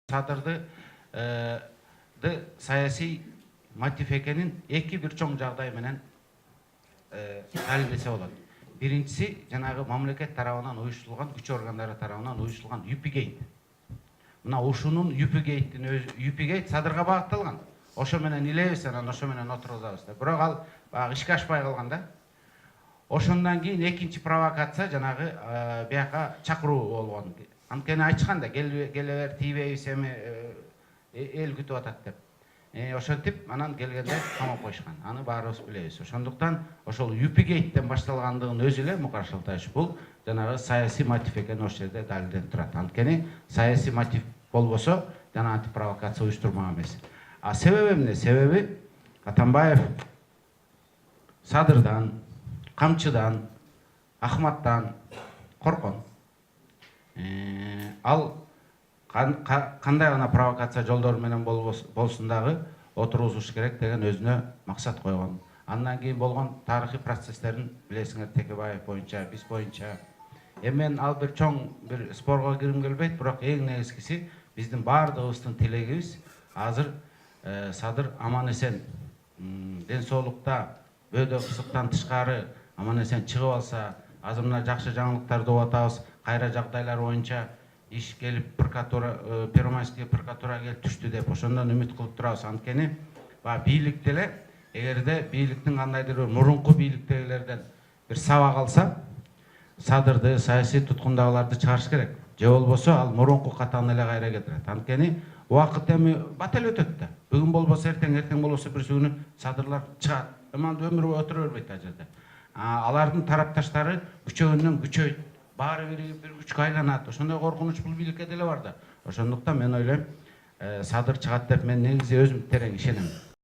Садырды саясий мотив экенин эки бир чоң жагдай менен далилдесе болот. Биринчиси жанагы мамлекет тарабынан уюштурулган, күч органдары тарабынан уюштурулган Юпигейт. Мына ушунун Юпигейт Садырга багытталган. Ошо менен илебиз, анан ошо менен отургузабыз. Бирок ал баягы ишке ашпай калган да. Ошондон кийин экинчи провокация жанагы бияка чакыруу болгон. Анткени айтышкан да, келе бер тийбейбиз, эми эл күтүп атат деп. Ошентип анан келгенде камап коюшкан. Аны баарыбыз билебиз. Ошондуктан ошол Юпигейттен башталгандыгын өзү эле Мукар Шалтаевич бул жанагы саясий мотив экени ошол жерде далилденип турат. Анткени саясий мотив болбосо жанагы провокация уюштурмак эмес. А себеби эмне? Себеби Атамбаев Садырдан, Камчыдан, Ахматтан коркон. Ал кандай гана провокация жолдору менен болсун дагы отургузуш керек деген өзүнө максат койгон. Андан кийин болгон тарыхый процесстерин билесиңер, Текебаев боюнча, биз боюнча. Мен ал бир чоң бир спорго киргим келбейт, бирок эң негизгиси биздин баардыгыбыздын тилегибиз азыр Садыр аман эсен, ден соолукта, бөөдө кысыктан тышкары аман эсен чыгып алса, азыр мына жакшы жаңылыктарды угуп атабыз. Кайра жагдайлар боюнча иш келип прокуратура, Первомайский прокуратура келип түштү деп ошондон үмүт кылып турабыз. Анткени баягы бийлик деле, эгерде бийликтин кандайдыр бир мурунку бийликтегилерден бир сабак алса, Садырды, саясий туткундагыларды чыгарыш керек. Же болбосо ал мурунку катаны эле кайра кетирет. Анткени убакыт эми бат эле өтөт да. Бүгүн болбосо эртең, эртең болбосо бирси күнү Садырлар чыгат. Эми өмүр бою отура бербейт ал жерде. Алардын тарапташтары күчөгөндөн күчөйт. Баары бири бир күчкө айланат. Ошондой коркунуч бул бийликке деле бар да. Ошондуктан мен ойлойм, Садыр чыгат деп мен негизи өзүм терең ишенем.